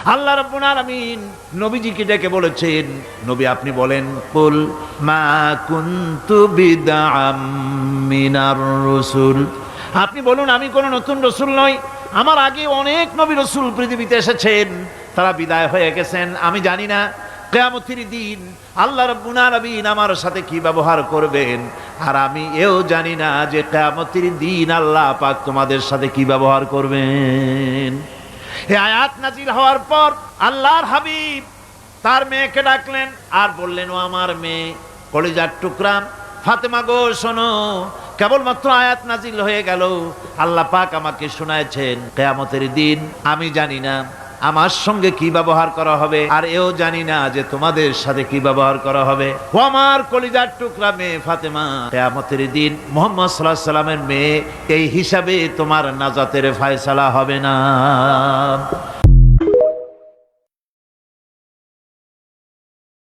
আল্লাহ রাব্বুল আলামিন নবীজিকে ডেকে বলেছেন, নবী আপনি বলেন, কুল মা কুনতু বিদআম মিনার রাসূল, আপনি বলুন আমি কোন নতুন রাসূল নই, আমার আগে অনেক নবী রাসূল পৃথিবীতে এসেছেন, তারা বিদায় হয়ে গেছেন। আমি জানি না কিয়ামতের দিন আল্লাহ রাব্বুল আলামিন আমার সাথে কি ব্যবহার করবেন, আর আমি এও জানি না যে কিয়ামতের দিন আল্লাহ পাক তোমাদের সাথে কি ব্যবহার করবেন। এই আয়াত নাজিল হওয়ার পর আল্লাহর হাবিব তার মেয়েকে ডাকলেন আর বললেন, ও আমার মেয়ে, কলিজার টুকরা ফাতেমা গো, শোনো, কেবলমাত্র আয়াত নাজিল হয়ে গেল, আল্লাহ পাক আমাকে শোনায়ছেন কিয়ামতের দিন আমি জানি না আমার সঙ্গে কি ব্যবহার করা হবে, আর এও জানি না যে তোমাদের সাথে কি ব্যবহার করা হবে। ও আমার কলিজার টুকরা মেয়ে ফাতেমা, কিয়ামতের দিন মুহাম্মদ সাল্লাল্লাহু আলাইহি ওয়াসাল্লামের মেয়ে এই হিসাবে তোমার নাজাতের ফয়সালা হবে না।